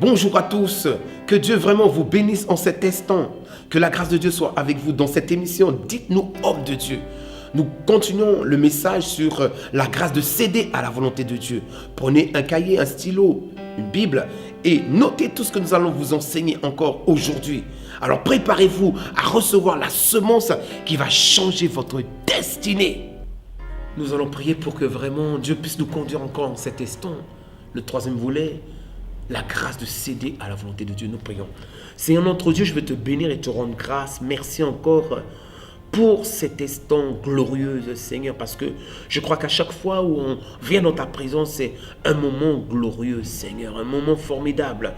Bonjour à tous, que Dieu vraiment vous bénisse en cet instant, que la grâce de Dieu soit avec vous dans cette émission. Dites-nous, homme de Dieu. Nous continuons le message sur la grâce de céder à la volonté de Dieu. Prenez un cahier, un stylo, une Bible et notez tout ce que nous allons vous enseigner encore aujourd'hui. Alors préparez-vous à recevoir la semence qui va changer votre destinée. Nous allons prier pour que vraiment Dieu puisse nous conduire encore en cet instant. Le troisième volet, la grâce de céder à la volonté de Dieu. Nous prions. Seigneur notre Dieu, je veux te bénir et te rendre grâce. Merci encore pour cet instant glorieux, Seigneur, parce que je crois qu'à chaque fois où on vient dans ta présence, c'est un moment glorieux, Seigneur, un moment formidable,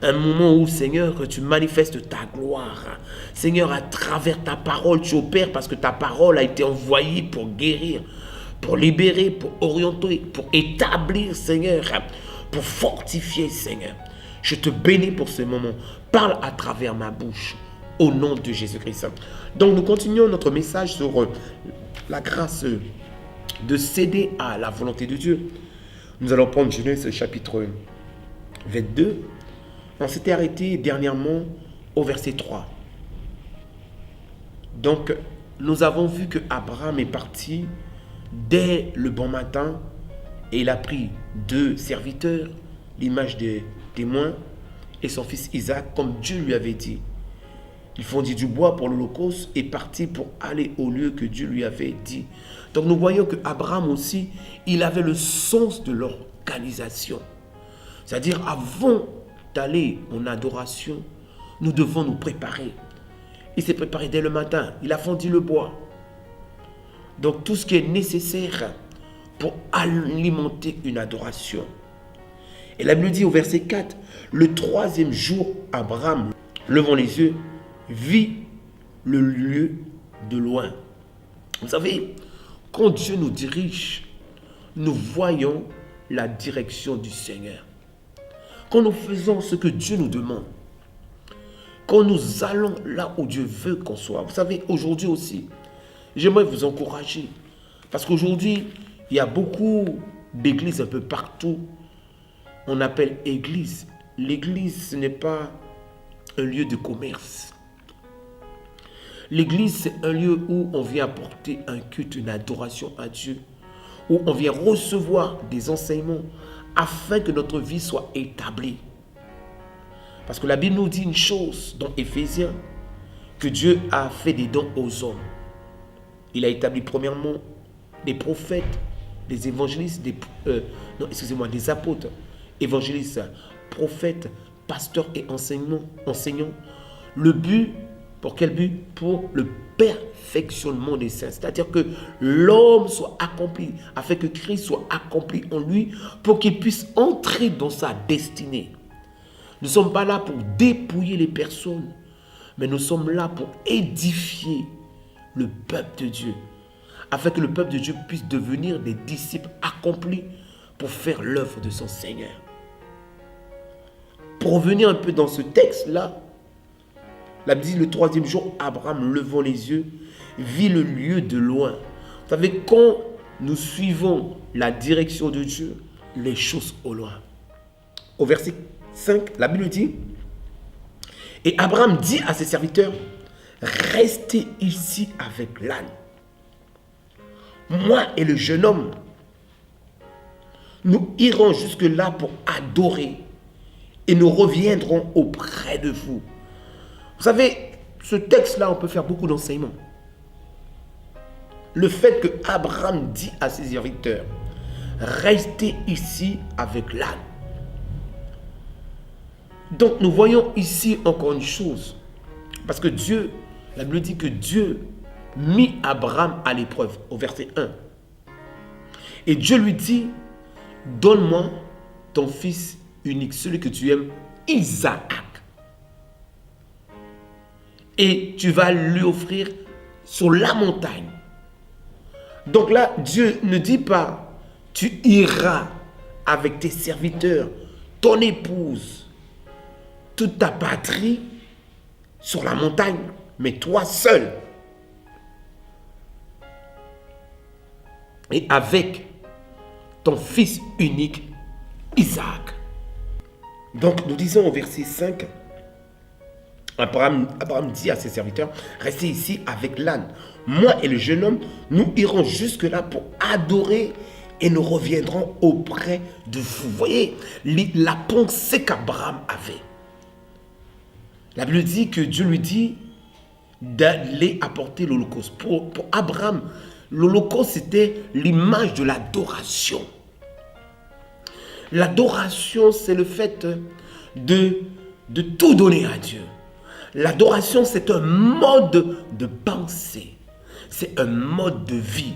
un moment où, Seigneur, que tu manifestes ta gloire. Seigneur, à travers ta parole, tu opères parce que ta parole a été envoyée pour guérir, pour libérer, pour orienter, pour établir, Seigneur, pour fortifier, Seigneur. Je te bénis pour ce moment. Parle à travers ma bouche, au nom de Jésus-Christ. Donc nous continuons notre message sur la grâce de céder à la volonté de Dieu. Nous allons prendre Genèse chapitre 22. On s'était arrêté dernièrement au verset 3. Donc nous avons vu que Abraham est parti dès le bon matin et il a pris 2 serviteurs, l'image des témoins, et son fils Isaac, comme Dieu lui avait dit. Il fondit du bois pour l'holocauste et partit pour aller au lieu que Dieu lui avait dit. Donc nous voyons que Abraham aussi, il avait le sens de l'organisation. C'est-à-dire avant d'aller en adoration, nous devons nous préparer. Il s'est préparé dès le matin, il a fondu le bois. Donc tout ce qui est nécessaire pour alimenter une adoration. Et la Bible dit au verset 4, le 3e jour, Abraham, levant les yeux, vit le lieu de loin. Vous savez, quand Dieu nous dirige, nous voyons la direction du Seigneur. Quand nous faisons ce que Dieu nous demande, quand nous allons là où Dieu veut qu'on soit. Vous savez, aujourd'hui aussi, j'aimerais vous encourager. Parce qu'aujourd'hui, il y a beaucoup d'églises un peu partout. On appelle église. L'église, ce n'est pas un lieu de commerce. L'église, c'est un lieu où on vient apporter un culte, une adoration à Dieu. Où on vient recevoir des enseignements afin que notre vie soit établie. Parce que la Bible nous dit une chose dans Éphésiens, que Dieu a fait des dons aux hommes. Il a établi premièrement des prophètes, des évangélistes, des apôtres, évangélistes, prophètes, pasteurs et enseignants. Le but, pour quel but? Pour le perfectionnement des saints. C'est-à-dire que l'homme soit accompli, afin que Christ soit accompli en lui, pour qu'il puisse entrer dans sa destinée. Nous ne sommes pas là pour dépouiller les personnes, mais nous sommes là pour édifier le peuple de Dieu, afin que le peuple de Dieu puisse devenir des disciples accomplis pour faire l'œuvre de son Seigneur. Pour revenir un peu dans ce texte-là, la Bible dit le 3e jour, Abraham, levant les yeux, vit le lieu de loin. Vous savez, quand nous suivons la direction de Dieu, les choses au loin. Au verset 5, la Bible dit, et Abraham dit à ses serviteurs, restez ici avec l'âne. Moi et le jeune homme, nous irons jusque-là pour adorer et nous reviendrons auprès de vous. Vous savez, ce texte-là, on peut faire beaucoup d'enseignements. Le fait que Abraham dit à ses serviteurs, restez ici avec l'âne. Donc nous voyons ici encore une chose. Parce que Dieu, la Bible dit que Dieu mit Abraham à l'épreuve, au verset 1. Et Dieu lui dit, donne-moi ton fils unique, celui que tu aimes, Isaac. Et tu vas lui offrir sur la montagne. Donc là, Dieu ne dit pas, tu iras avec tes serviteurs, ton épouse, toute ta patrie sur la montagne, mais toi seul. Et avec ton fils unique, Isaac. Donc nous disons au verset 5, Abraham dit à ses serviteurs, restez ici avec l'âne. Moi et le jeune homme, nous irons jusque-là pour adorer et nous reviendrons auprès de vous. Vous voyez la pensée qu'Abraham avait. La Bible dit que Dieu lui dit d'aller apporter l'Holocauste. Pour Abraham, l'Holocauste c'était l'image de l'adoration. L'adoration, c'est le fait de tout donner à Dieu. L'adoration, c'est un mode de pensée. C'est un mode de vie.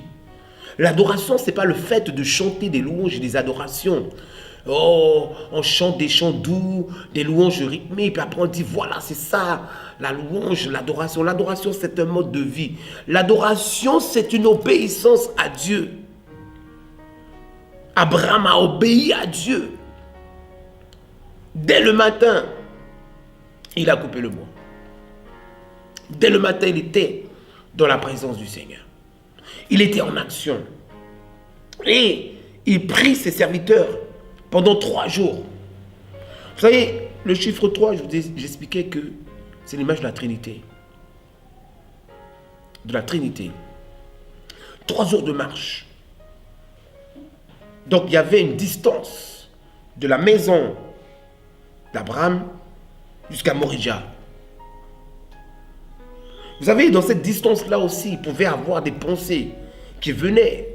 L'adoration, ce n'est pas le fait de chanter des louanges et des adorations. Oh, on chante des chants doux, des louanges rythmées, puis après on dit, voilà, c'est ça, la louange, l'adoration. L'adoration, c'est un mode de vie. L'adoration, c'est une obéissance à Dieu. Abraham a obéi à Dieu. Dès le matin, il a coupé le bois. Dès le matin, il était dans la présence du Seigneur. Il était en action. Et il prit ses serviteurs pendant 3 jours. Vous savez, le chiffre 3, j'expliquais que c'est l'image de la Trinité. De la Trinité. 3 jours de marche. Donc il y avait une distance de la maison d'Abraham jusqu'à Moria. Vous savez, dans cette distance-là aussi, il pouvait avoir des pensées qui venaient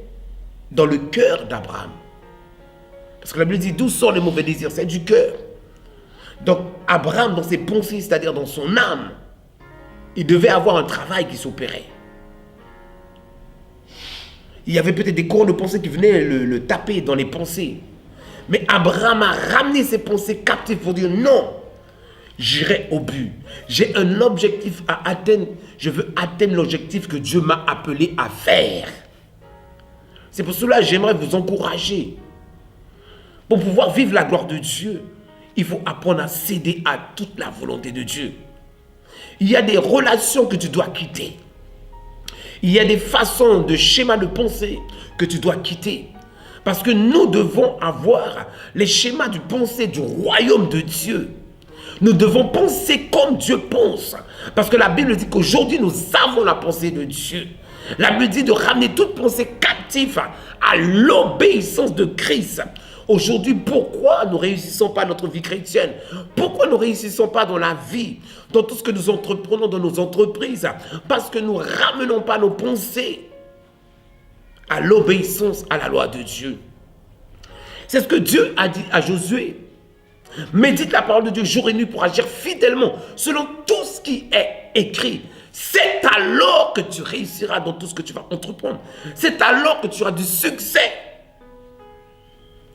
dans le cœur d'Abraham. Parce que la Bible dit, d'où sortent les mauvais désirs? C'est du cœur. Donc Abraham, dans ses pensées, c'est-à-dire dans son âme, il devait avoir un travail qui s'opérait. Il y avait peut-être des courants de pensée qui venaient le taper dans les pensées. Mais Abraham a ramené ses pensées captives pour dire non, j'irai au but. J'ai un objectif à atteindre. Je veux atteindre l'objectif que Dieu m'a appelé à faire. C'est pour cela que j'aimerais vous encourager. Pour pouvoir vivre la gloire de Dieu, il faut apprendre à céder à toute la volonté de Dieu. Il y a des relations que tu dois quitter. Il y a des façons de schémas de pensée que tu dois quitter. Parce que nous devons avoir les schémas de pensée du royaume de Dieu. Nous devons penser comme Dieu pense. Parce que la Bible dit qu'aujourd'hui, nous avons la pensée de Dieu. La Bible dit de ramener toute pensée captive à l'obéissance de Christ. Aujourd'hui, pourquoi nous ne réussissons pas notre vie chrétienne? Pourquoi nous ne réussissons pas dans la vie, dans tout ce que nous entreprenons dans nos entreprises? Parce que nous ne ramenons pas nos pensées à l'obéissance à la loi de Dieu. C'est ce que Dieu a dit à Josué. Médite la parole de Dieu jour et nuit pour agir fidèlement selon tout ce qui est écrit. C'est alors que tu réussiras dans tout ce que tu vas entreprendre. C'est alors que tu auras du succès.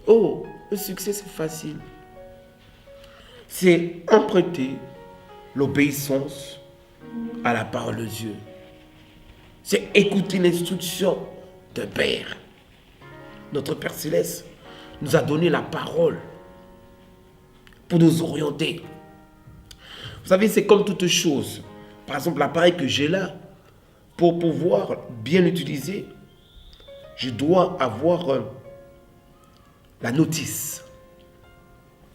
Oh, le succès c'est facile. C'est emprunter l'obéissance à la parole de Dieu. C'est écouter l'instruction d'un Père. Notre Père Céleste nous a donné la parole pour nous orienter. Vous savez, c'est comme toute chose. Par exemple, l'appareil que j'ai là, pour pouvoir bien l'utiliser, je dois avoir la notice.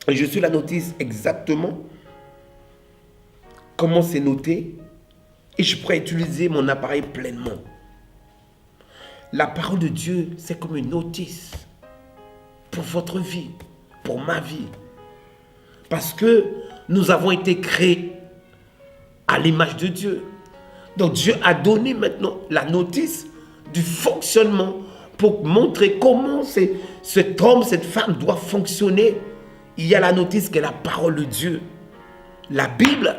Et je suis la notice exactement comment c'est noté et je pourrais utiliser mon appareil pleinement. La parole de Dieu, c'est comme une notice pour votre vie, pour ma vie. Parce que nous avons été créés à l'image de Dieu. Donc Dieu a donné maintenant la notice du fonctionnement pour montrer comment cet homme, cette femme doit fonctionner. Il y a la notice qui est la parole de Dieu. La Bible,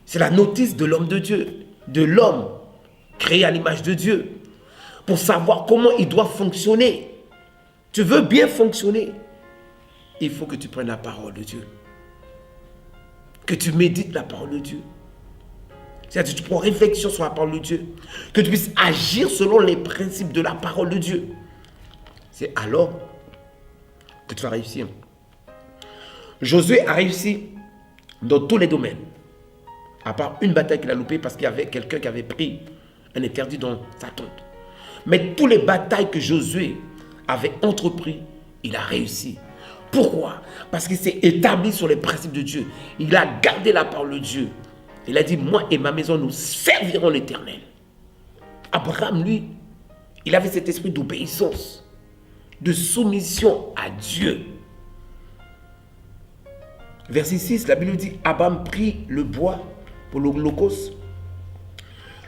c'est la notice de l'homme de Dieu, de l'homme créé à l'image de Dieu, pour savoir comment il doit fonctionner. Tu veux bien fonctionner, il faut que tu prennes la parole de Dieu. Que tu médites la parole de Dieu. C'est-à-dire que tu prends réflexion sur la parole de Dieu. Que tu puisses agir selon les principes de la parole de Dieu. C'est alors que tu vas réussir. Josué a réussi dans tous les domaines. À part une bataille qu'il a loupée parce qu'il y avait quelqu'un qui avait pris un interdit dans sa tente. Mais toutes les batailles que Josué avait entrepris, il a réussi. Pourquoi? Parce qu'il s'est établi sur les principes de Dieu. Il a gardé la parole de Dieu. Il a dit, moi et ma maison, nous servirons l'Éternel. Abraham, lui, il avait cet esprit d'obéissance, de soumission à Dieu. Verset 6, la Bible dit, Abraham prit le bois pour l'holocauste,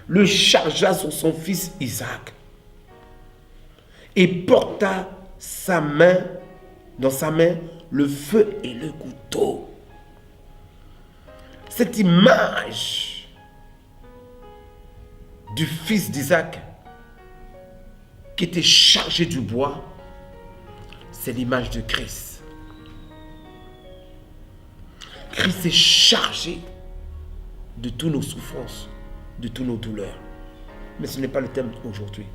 le chargea sur son fils Isaac et porta dans sa main le feu et le couteau. Cette image du fils d'Isaac qui était chargé du bois, c'est l'image de Christ. Christ est chargé de toutes nos souffrances, de toutes nos douleurs. Mais ce n'est pas le thème aujourd'hui.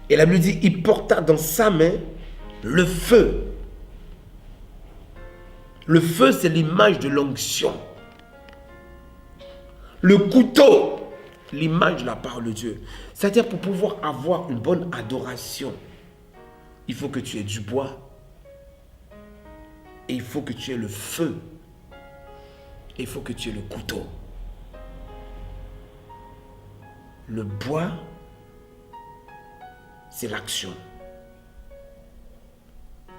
Et la Bible dit, il porta dans sa main le feu. Le feu, c'est l'image de l'onction. Le couteau, l'image de la parole de Dieu. C'est-à-dire, pour pouvoir avoir une bonne adoration, il faut que tu aies du bois et il faut que tu aies le feu et il faut que tu aies le couteau. Le bois, c'est l'action.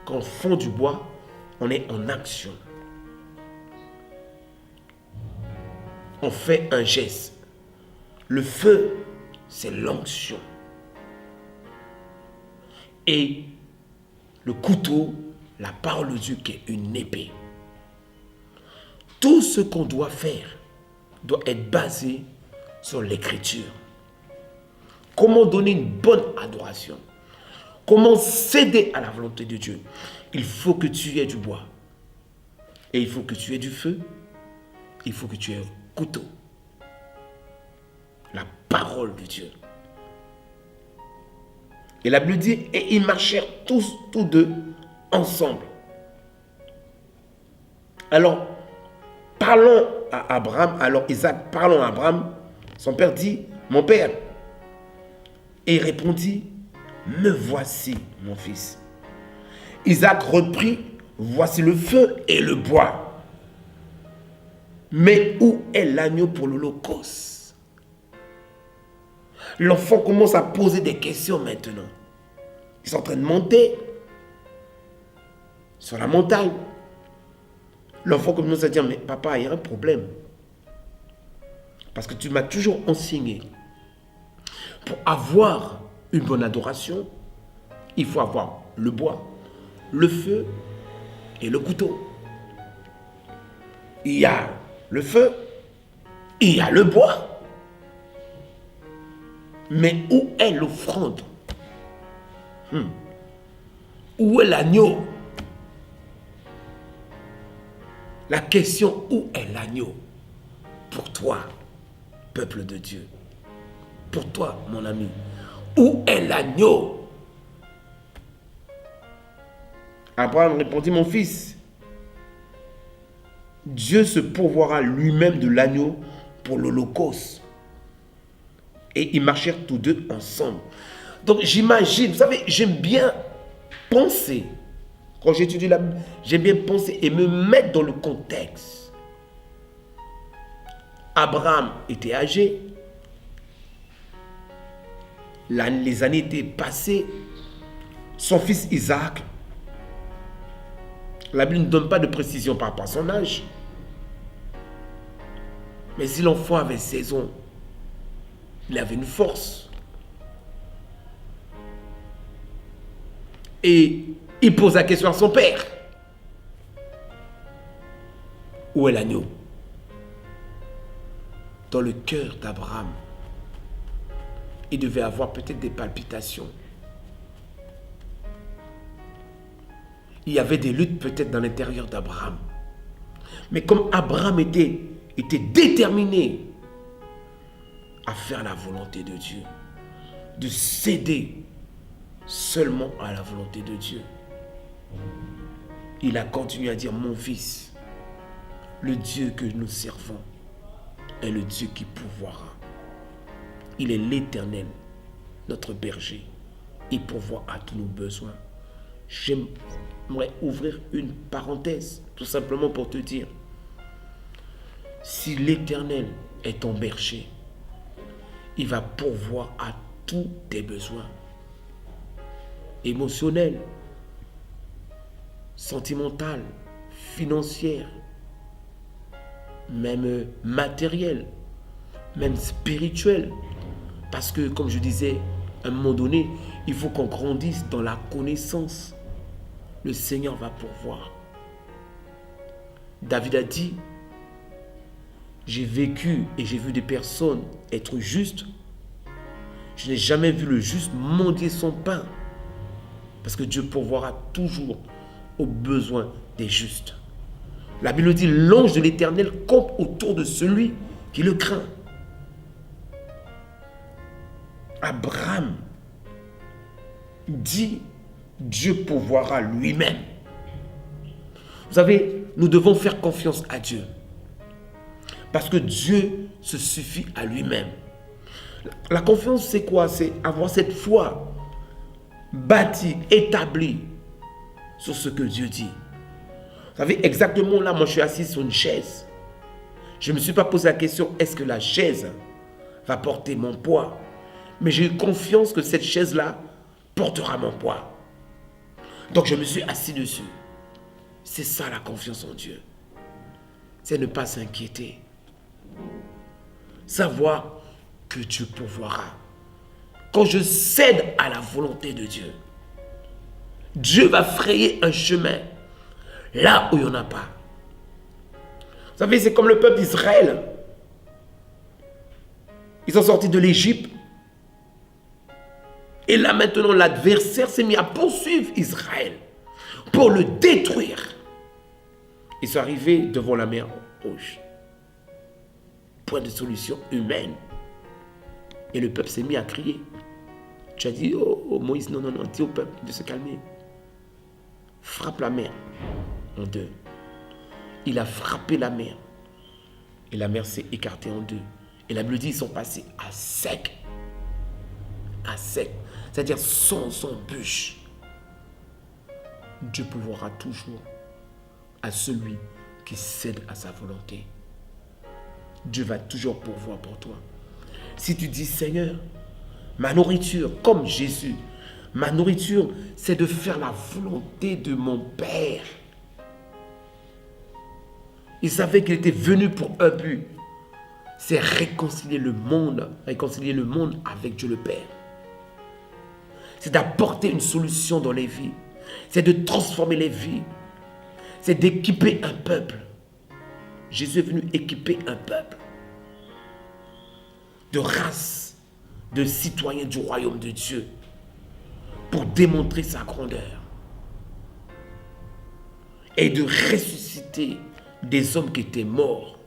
Quand on fond du bois, on est en action. On fait un geste. Le feu, c'est l'onction. Et le couteau, la parole de Dieu qui est une épée. Tout ce qu'on doit faire doit être basé sur l'écriture. Comment donner une bonne adoration? Comment céder à la volonté de Dieu? Il faut que tu aies du bois. Et il faut que tu aies du feu. Il faut que tu aies un couteau. La parole de Dieu. Et la Bible dit, et ils marchèrent tous deux ensemble. Alors, parlons à Abraham. Alors Isaac, parlons à Abraham. Son père dit, mon père. Et il répondit, me voici, mon fils. Isaac reprit, voici le feu et le bois. Mais où est l'agneau pour l'holocauste? L'enfant commence à poser des questions maintenant. Ils sont en train de monter sur la montagne. L'enfant commence à dire, mais papa, il y a un problème. Parce que tu m'as toujours enseigné. Pour avoir une bonne adoration, il faut avoir le bois, le feu et le couteau. Il y a le feu, il y a le bois. Mais où est l'offrande? Où est l'agneau? La question, où est l'agneau? Pour toi, peuple de Dieu. Pour toi, mon ami. Où est l'agneau? Abraham répondit, mon fils, Dieu se pourvoira lui-même de l'agneau pour l'holocauste. Et ils marchèrent tous deux ensemble. Donc j'imagine, vous savez, j'aime bien penser. Quand j'étudie la Bible, j'aime bien penser et me mettre dans le contexte. Abraham était âgé. Les années étaient passées. Son fils Isaac, la Bible ne donne pas de précision par rapport à son âge. Mais si l'enfant avait 16 ans, il avait une force. Et il pose la question à son père. Où est l'agneau? Dans le cœur d'Abraham, il devait avoir peut-être des palpitations. Il y avait des luttes peut-être dans l'intérieur d'Abraham. Mais comme Abraham était déterminé à faire la volonté de Dieu, de céder seulement à la volonté de Dieu, il a continué à dire, mon fils, le Dieu que nous servons est le Dieu qui pourvoira. Il est l'Éternel, notre berger. Il pourvoit à tous nos besoins j'aimerais ouvrir une parenthèse, tout simplement pour te dire, si l'Éternel est ton berger, il va pourvoir à tous tes besoins émotionnels, sentimentaux, financiers, même matériels, même spirituels. Parce que, comme je disais, à un moment donné, il faut qu'on grandisse dans la connaissance. Le Seigneur va pourvoir. David a dit, j'ai vécu et j'ai vu des personnes être justes. Je n'ai jamais vu le juste mendier son pain. Parce que Dieu pourvoira toujours aux besoins des justes. La Bible dit, l'ange de l'Éternel campe autour de celui qui le craint. Abraham dit, Dieu pourvoira lui-même. Vous savez, nous devons faire confiance à Dieu. Parce que Dieu se suffit à lui-même. La confiance, c'est quoi? C'est avoir cette foi bâtie, établie sur ce que Dieu dit. Vous savez, exactement là, moi je suis assis sur une chaise. Je ne me suis pas posé la question, est-ce que la chaise va porter mon poids? Mais j'ai eu confiance que cette chaise-là portera mon poids. Donc je me suis assis dessus. C'est ça la confiance en Dieu. C'est ne pas s'inquiéter. Savoir que Dieu pourvoira. Quand je cède à la volonté de Dieu, Dieu va frayer un chemin là où il n'y en a pas. Vous savez, c'est comme le peuple d'Israël. Ils sont sortis de l'Égypte. Et là maintenant, l'adversaire s'est mis à poursuivre Israël pour le détruire. Ils sont arrivés devant la mer Rouge. Point de solution humaine. Et le peuple s'est mis à crier. Tu as dit, oh Moïse, non, dis au peuple de se calmer. Frappe la mer en deux. Il a frappé la mer. Et la mer s'est écartée en deux. Et la Bible dit, ils sont passés à sec. À sec. C'est-à-dire sans embûche. Dieu pourvoira toujours à celui qui cède à sa volonté. Dieu va toujours pourvoir pour toi. Si tu dis, Seigneur, ma nourriture, comme Jésus, ma nourriture, c'est de faire la volonté de mon Père. Il savait qu'il était venu pour un but. C'est réconcilier le monde avec Dieu le Père. C'est d'apporter une solution dans les vies. C'est de transformer les vies. C'est d'équiper un peuple. Jésus est venu équiper un peuple de race, de citoyens du royaume de Dieu pour démontrer sa grandeur et de ressusciter des hommes qui étaient morts.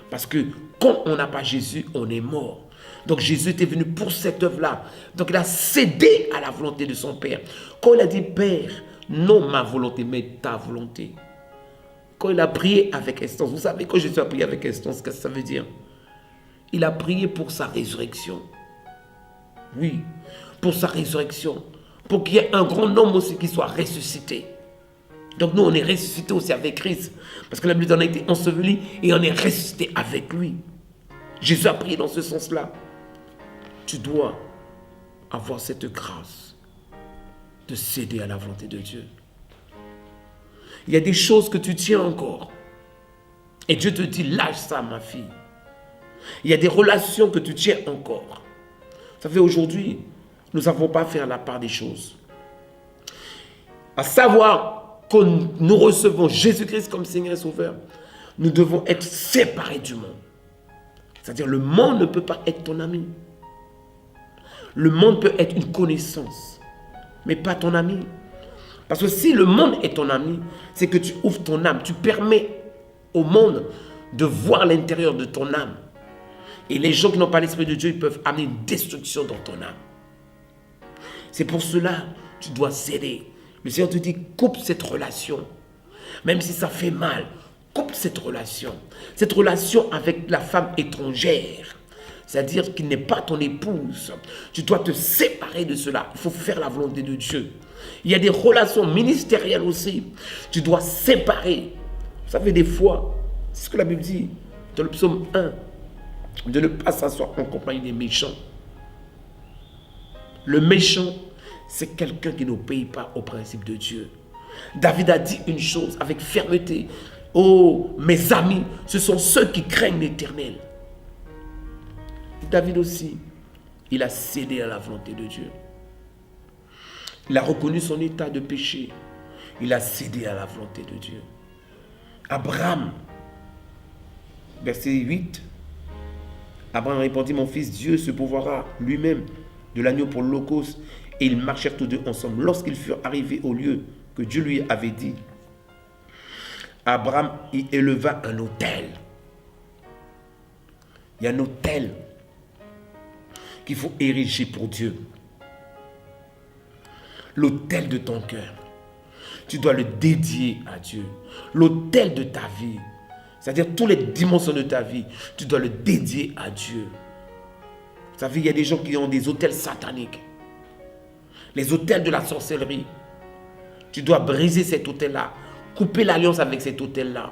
Parce que quand on n'a pas Jésus, on est mort. Donc Jésus était venu pour cette œuvre-là. Donc il a cédé à la volonté de son Père. Quand il a dit, Père, non ma volonté, mais ta volonté. Quand il a prié avec instance, vous savez, quand Jésus a prié avec instance, qu'est-ce que ça veut dire? Il a prié pour sa résurrection. Oui, pour sa résurrection. Pour qu'il y ait un grand nombre aussi qui soit ressuscité. Donc nous, on est ressuscité aussi avec Christ. Parce que la Bible, on a été enseveli et on est ressuscité avec lui. Jésus a prié dans ce sens-là. Tu dois avoir cette grâce de céder à la volonté de Dieu. Il y a des choses que tu tiens encore. Et Dieu te dit, lâche ça, ma fille. Il y a des relations que tu tiens encore. Ça fait aujourd'hui, nous ne savons pas faire la part des choses. À savoir, quand nous recevons Jésus-Christ comme Seigneur et Sauveur, nous devons être séparés du monde. C'est-à-dire, le monde ne peut pas être ton ami. Le monde peut être une connaissance, mais pas ton ami. Parce que si le monde est ton ami, c'est que tu ouvres ton âme. Tu permets au monde de voir l'intérieur de ton âme. Et les gens qui n'ont pas l'Esprit de Dieu, ils peuvent amener une destruction dans ton âme. C'est pour cela que tu dois céder. Le Seigneur te dit, coupe cette relation. Même si ça fait mal, coupe cette relation. Cette relation avec la femme étrangère. c'est-à-dire qu'il n'est pas ton épouse. Tu dois te séparer de cela. Il faut faire la volonté de Dieu. Il y a des relations ministérielles aussi. Tu dois séparer. Vous savez, des fois, c'est ce que la Bible dit dans le psaume 1, de ne pas s'asseoir en compagnie des méchants. Le méchant, c'est quelqu'un qui n'obéit pas au principe de Dieu. David a dit une chose avec fermeté. Oh, mes amis, ce sont ceux qui craignent l'Éternel. David aussi, il a cédé à la volonté de Dieu. Il a reconnu son état de péché. Il a cédé à la volonté de Dieu. Abraham, verset 8. Abraham répondit, mon fils, Dieu se pourvoira lui-même de l'agneau pour l'holocauste. Et ils marchèrent tous deux ensemble. Lorsqu'ils furent arrivés au lieu que Dieu lui avait dit, Abraham y éleva un autel. Il y a un autel qu'il faut ériger pour Dieu. L'autel de ton cœur. Tu dois le dédier à Dieu. L'autel de ta vie, c'est-à-dire toutes les dimensions de ta vie, tu dois le dédier à Dieu. Vous savez, il y a des gens qui ont des autels sataniques. Les autels de la sorcellerie. Tu dois briser cet autel-là. Couper l'alliance avec cet autel-là.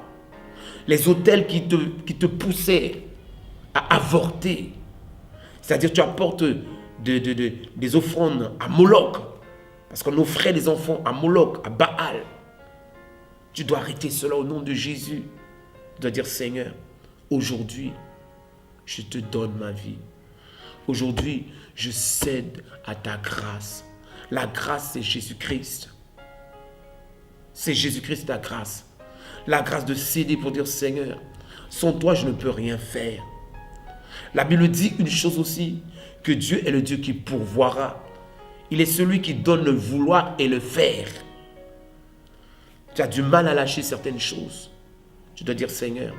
Les autels qui te poussaient à avorter. C'est-à-dire tu apportes des offrandes à Moloch. Parce qu'on offrait des enfants à Moloch, à Baal. Tu dois arrêter cela au nom de Jésus. Tu dois dire, Seigneur, aujourd'hui, je te donne ma vie. Aujourd'hui, je cède à ta grâce. La grâce, c'est Jésus-Christ. C'est Jésus-Christ ta grâce. La grâce de céder pour dire, Seigneur, sans toi, je ne peux rien faire. La Bible dit une chose aussi, que Dieu est le Dieu qui pourvoira. Il est celui qui donne le vouloir et le faire. Tu as du mal à lâcher certaines choses. Tu dois dire, Seigneur,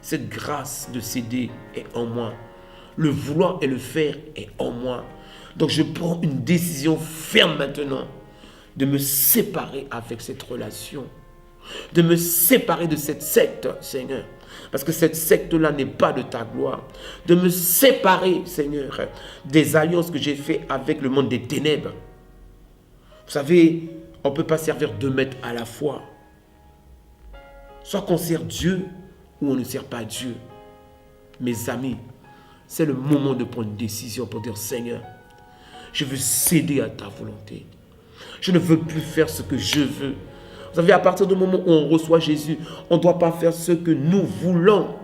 cette grâce de céder est en moi. Le vouloir et le faire est en moi. Donc je prends une décision ferme maintenant de me séparer avec cette relation. De me séparer de cette secte, Seigneur. Parce que cette secte-là n'est pas de ta gloire. De me séparer, Seigneur, des alliances que j'ai faites avec le monde des ténèbres. Vous savez, on ne peut pas servir 2 maîtres à la fois. Soit qu'on sert Dieu ou on ne sert pas Dieu. Mes amis, c'est le moment de prendre une décision pour dire, Seigneur, je veux céder à ta volonté. Je ne veux plus faire ce que je veux. Vous savez, à partir du moment où on reçoit Jésus, on ne doit pas faire ce que nous voulons.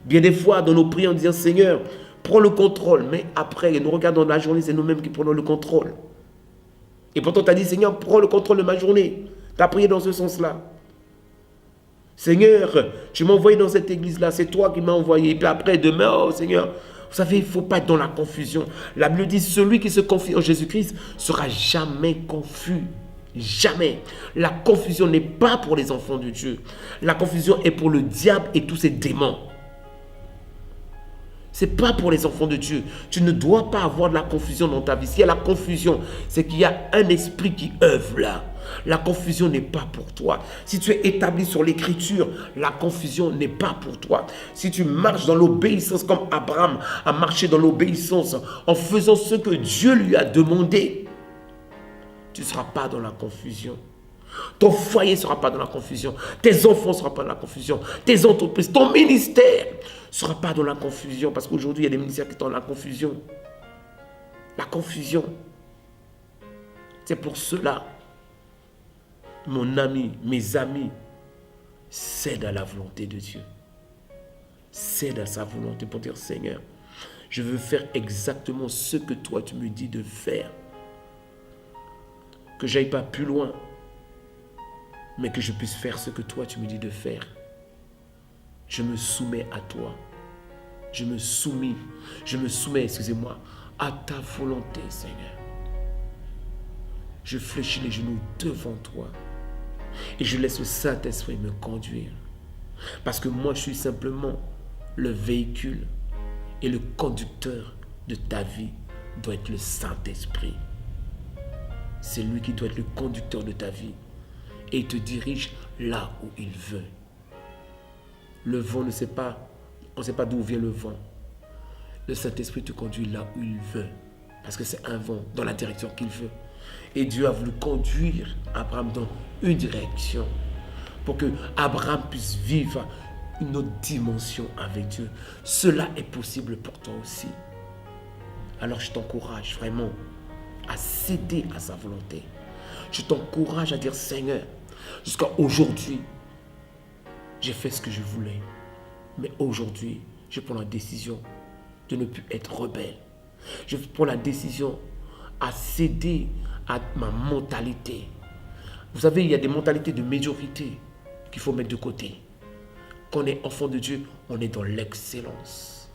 Bien des fois, dans nos prières, on dit, Seigneur, prends le contrôle. Mais après, nous regardons la journée, c'est nous-mêmes qui prenons le contrôle. Et pourtant, tu as dit, Seigneur, prends le contrôle de ma journée. Tu as prié dans ce sens-là. Seigneur, tu m'as envoyé dans cette église-là, c'est toi qui m'as envoyé. Et puis après, demain, oh Seigneur, vous savez, il ne faut pas être dans la confusion. La Bible dit, celui qui se confie en Jésus-Christ sera jamais confus. Jamais. La confusion n'est pas pour les enfants de Dieu. La confusion est pour le diable et tous ses démons. Ce n'est pas pour les enfants de Dieu. Tu ne dois pas avoir de la confusion dans ta vie. S'il y a la confusion, c'est qu'il y a un esprit qui œuvre là. La confusion n'est pas pour toi. Si tu es établi sur l'écriture, la confusion n'est pas pour toi. Si tu marches dans l'obéissance comme Abraham a marché dans l'obéissance en faisant ce que Dieu lui a demandé, tu ne seras pas dans la confusion. Ton foyer ne sera pas dans la confusion. Tes enfants ne seront pas dans la confusion. Tes entreprises, ton ministère ne sera pas dans la confusion. Parce qu'aujourd'hui, il y a des ministères qui sont dans la confusion. La confusion. C'est pour cela, mon ami, mes amis, cède à la volonté de Dieu. Cède à sa volonté pour dire, Seigneur, je veux faire exactement ce que toi tu me dis de faire. Que je n'aille pas plus loin, mais que je puisse faire ce que toi tu me dis de faire. Je me soumets à toi. Je me soumets, excusez-moi, à ta volonté, Seigneur. Je fléchis les genoux devant toi et je laisse le Saint-Esprit me conduire. Parce que moi, je suis simplement le véhicule et le conducteur de ta vie doit être le Saint-Esprit. C'est lui qui doit être le conducteur de ta vie et il te dirige là où il veut. Le vent ne sait pas, on ne sait pas d'où vient le vent. le Saint-Esprit te conduit là où il veut. Parce que c'est un vent dans la direction qu'il veut. Et Dieu a voulu conduire Abraham dans une direction pour que Abraham puisse vivre une autre dimension avec Dieu. Cela est possible pour toi aussi. Alors je t'encourage vraiment à céder à sa volonté. Je t'encourage à dire Seigneur, jusqu'à aujourd'hui, j'ai fait ce que je voulais. Mais aujourd'hui, je prends la décision de ne plus être rebelle. Je prends la décision à céder à ma mentalité. Vous savez, il y a des mentalités de médiocrité qu'il faut mettre de côté. Quand on est enfant de Dieu, on est dans l'excellence.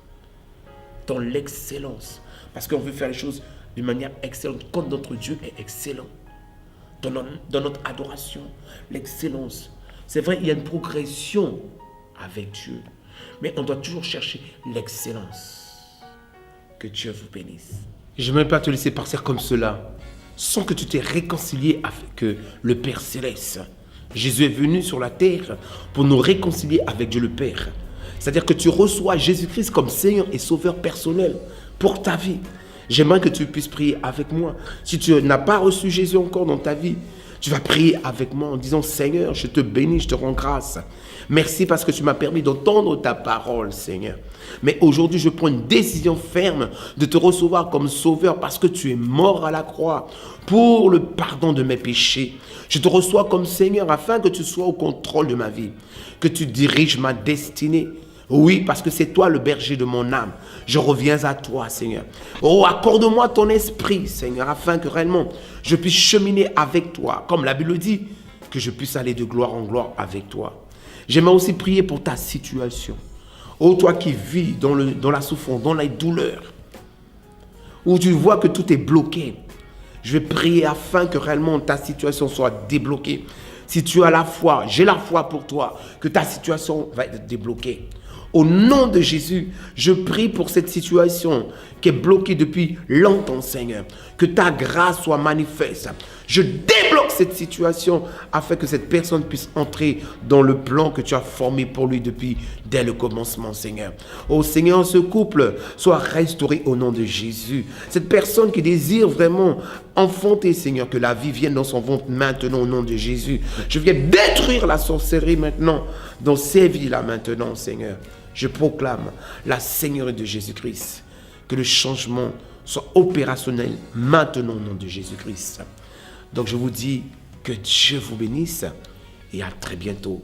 Dans l'excellence. Parce qu'on veut faire les choses d'une manière excellente, comme notre Dieu est excellent. Dans notre adoration, l'excellence. C'est vrai, il y a une progression avec Dieu. Mais on doit toujours chercher l'excellence. Que Dieu vous bénisse. Je ne vais pas te laisser partir comme cela, sans que tu t'aies réconcilié avec le Père Céleste. Jésus est venu sur la terre pour nous réconcilier avec Dieu le Père. C'est-à-dire que tu reçois Jésus-Christ comme Seigneur et Sauveur personnel pour ta vie. J'aimerais que tu puisses prier avec moi. Si tu n'as pas reçu Jésus encore dans ta vie, tu vas prier avec moi en disant Seigneur, je te bénis, je te rends grâce. Merci parce que tu m'as permis d'entendre ta parole, Seigneur. Mais aujourd'hui, je prends une décision ferme de te recevoir comme sauveur parce que tu es mort à la croix pour le pardon de mes péchés. Je te reçois comme Seigneur afin que tu sois au contrôle de ma vie, que tu diriges ma destinée. Oui, parce que c'est toi le berger de mon âme. Je reviens à toi, Seigneur. Oh, accorde-moi ton esprit, Seigneur, afin que réellement je puisse cheminer avec toi. Comme la Bible dit, que je puisse aller de gloire en gloire avec toi. J'aimerais aussi prier pour ta situation. Oh, toi qui vis dans la souffrance, dans la douleur, où tu vois que tout est bloqué. Je vais prier afin que réellement ta situation soit débloquée. Si tu as la foi, j'ai la foi pour toi, que ta situation va être débloquée. Au nom de Jésus, je prie pour cette situation qui est bloquée depuis longtemps, Seigneur. Que ta grâce soit manifeste. Je débloque cette situation afin que cette personne puisse entrer dans le plan que tu as formé pour lui dès le commencement, Seigneur. Oh Seigneur, ce couple soit restauré au nom de Jésus. Cette personne qui désire vraiment enfanter, Seigneur, que la vie vienne dans son ventre maintenant au nom de Jésus. Je viens détruire la sorcellerie maintenant dans ces vies-là maintenant, Seigneur. Je proclame la Seigneurie de Jésus-Christ. Que le changement soit opérationnel maintenant au nom de Jésus-Christ. Donc je vous dis que Dieu vous bénisse et à très bientôt.